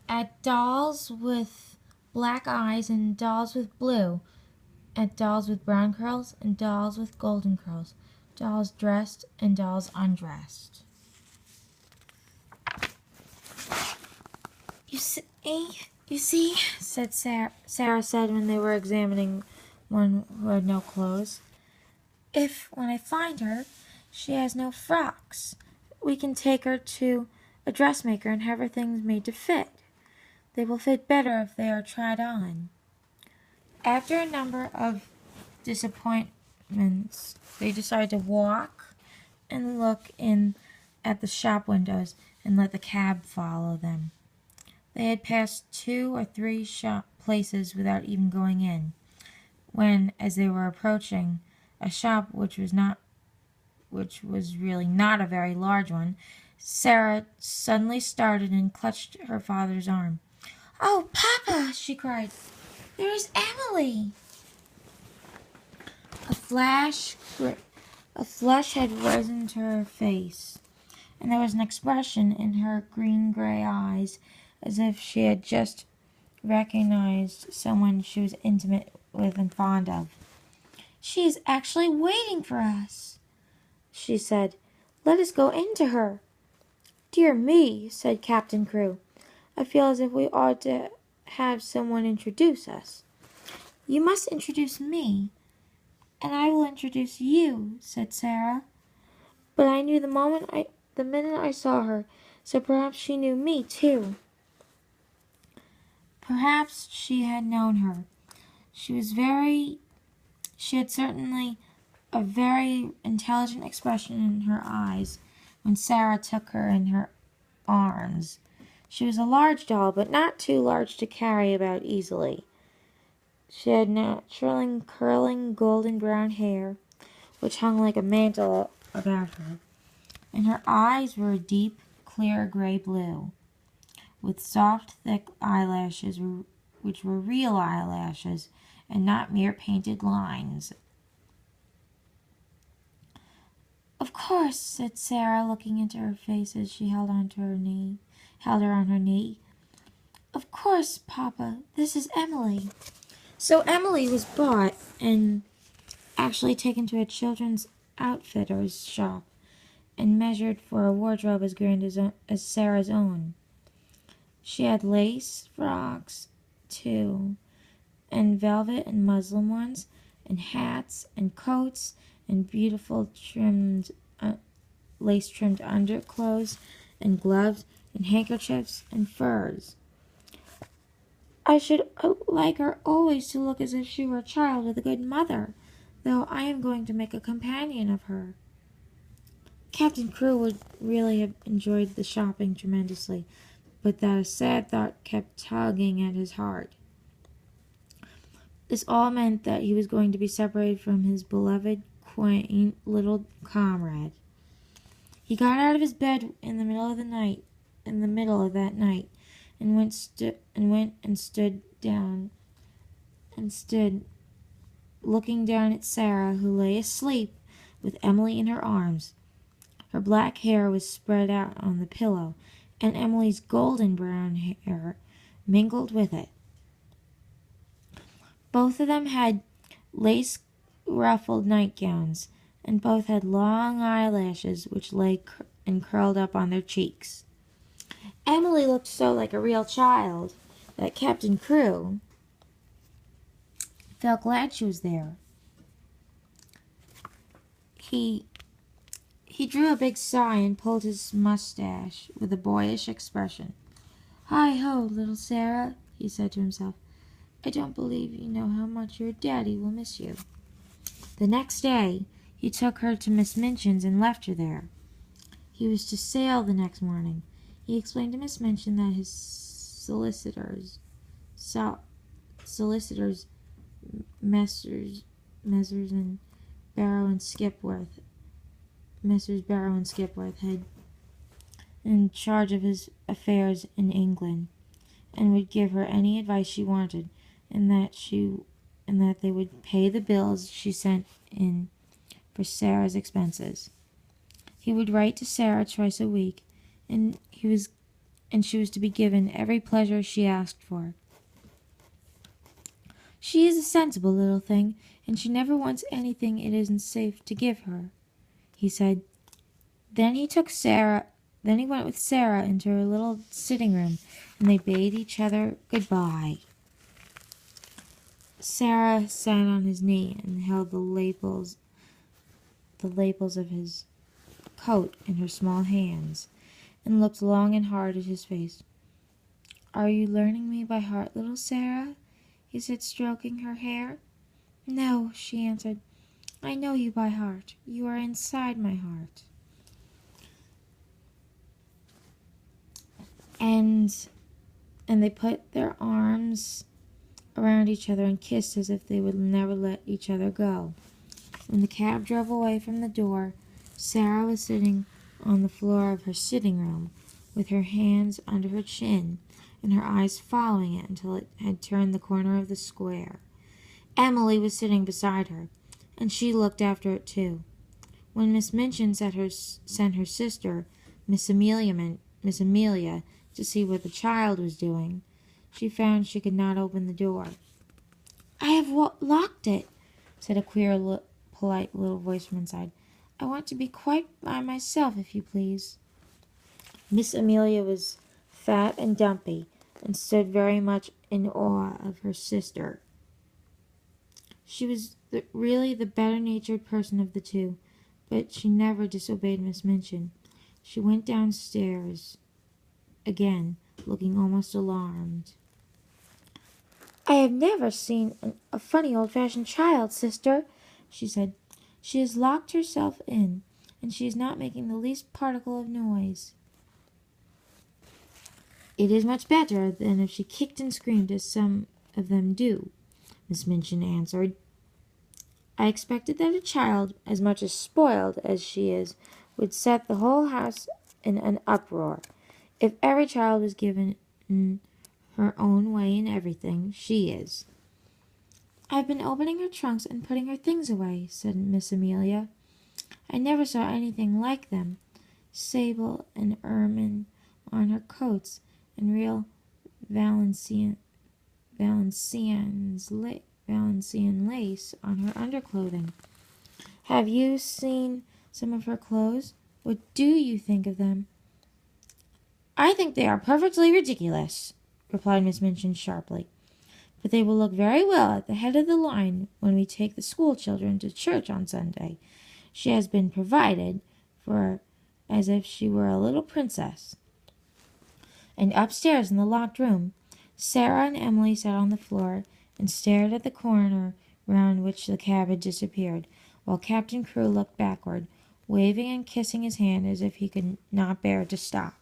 at dolls with black eyes and dolls with blue, at dolls with brown curls and dolls with golden curls, dolls dressed and dolls undressed. You see, said Sarah said when they were examining one who had no clothes. If, when I find her, she has no frocks, we can take her to a dressmaker and have her things made to fit. They will fit better if they are tried on. After a number of disappointments, they decided to walk and look in at the shop windows and let the cab follow them. They had passed 2 or 3 shop places without even going in, when, as they were approaching a shop which was really not a very large one, Sarah suddenly started and clutched her father's arm. "Oh, Papa!" she cried. "There is Emily!" A flush had risen to her face, and there was an expression in her green-gray eyes as if she had just recognized someone she was intimate with and fond of. "She is actually waiting for us," she said. "Let us go in to her." "Dear me," said Captain Crewe. "I feel as if we ought to have someone introduce us." "You must introduce me, and I will introduce you," said Sarah. "But I knew the minute I saw her, so perhaps she knew me too." Perhaps she had known her. She had certainly a very intelligent expression in her eyes when Sarah took her in her arms. She was a large doll, but not too large to carry about easily. She had naturally curling golden brown hair, which hung like a mantle about her, and her eyes were a deep, clear gray blue, with soft, thick eyelashes, which were real eyelashes and not mere painted lines. "Of course," said Sarah, looking into her face as she held her on her knee. "Of course, Papa, this is Emily." So Emily was bought and actually taken to a children's outfitter's shop and measured for a wardrobe as grand as Sarah's own. She had lace frocks, too, and velvet and muslin ones, and hats and coats and beautiful lace-trimmed underclothes and gloves and handkerchiefs and furs. "I should like her always to look as if she were a child with a good mother, though I am going to make a companion of her." Captain Crewe would really have enjoyed the shopping tremendously, but that a sad thought kept tugging at his heart. This all meant that he was going to be separated from his beloved, quaint little comrade. He got out of his bed in the middle of that night, and stood looking down at Sarah, who lay asleep with Emily in her arms. Her black hair was spread out on the pillow, and Emily's golden brown hair mingled with it. Both of them had lace-ruffled nightgowns, and both had long eyelashes which lay and curled up on their cheeks. Emily looked so like a real child that Captain Crewe felt glad she was there. He drew a big sigh and pulled his mustache with a boyish expression. "Hi-ho, little Sarah," he said to himself. "I don't believe you know how much your daddy will miss you." The next day, he took her to Miss Minchin's and left her there. He was to sail the next morning. He explained to Miss Minchin that his solicitors, Messrs. and Barrow and Skipworth, had in charge of his affairs in England, and would give her any advice she wanted, and that they would pay the bills she sent in for Sarah's expenses. He would write to Sarah twice a week, and and she was to be given every pleasure she asked for. She is a sensible little thing, and she never wants anything it isn't safe to give her, he said. Then he went with Sarah into her little sitting room, and they bade each other goodbye. Sarah sat on his knee and held the lapels of his coat in her small hands, and looked long and hard at his face. "Are you learning me by heart, little Sarah?" he said, stroking her hair. "No," she answered. "I know you by heart. You are inside my heart." And they put their arms around each other and kissed as if they would never let each other go. When the cab drove away from the door, Sarah was sitting on the floor of her sitting room, with her hands under her chin and her eyes following it until it had turned the corner of the square. Emily was sitting beside her, and she looked after it too. When Miss Minchin sent her sister, Miss Amelia, to see what the child was doing, she found she could not open the door. "I have locked it," said a queer, polite little voice from inside. "I want to be quite by myself, if you please." Miss Amelia was fat and dumpy, and stood very much in awe of her sister. She was really the better-natured person of the two, but she never disobeyed Miss Minchin. She went downstairs again, looking almost alarmed. "I have never seen a funny old-fashioned child, sister," she said. "She has locked herself in, and she is not making the least particle of noise." "It is much better than if she kicked and screamed, as some of them do," Miss Minchin answered. "I expected that a child as much spoiled as she is would set the whole house in an uproar. If every child was given her own way in everything, she is." "I've been opening her trunks and putting her things away," said Miss Amelia. "I never saw anything like them. Sable and ermine on her coats, and real Valenciennes lace on her underclothing. Have you seen some of her clothes? What do you think of them?" "I think they are perfectly ridiculous," replied Miss Minchin sharply. "But they will look very well at the head of the line when we take the school children to church on Sunday. She has been provided for as if she were a little princess." And upstairs in the locked room, Sarah and Emily sat on the floor and stared at the corner round which the cab had disappeared, while Captain Crewe looked backward, waving and kissing his hand as if he could not bear to stop.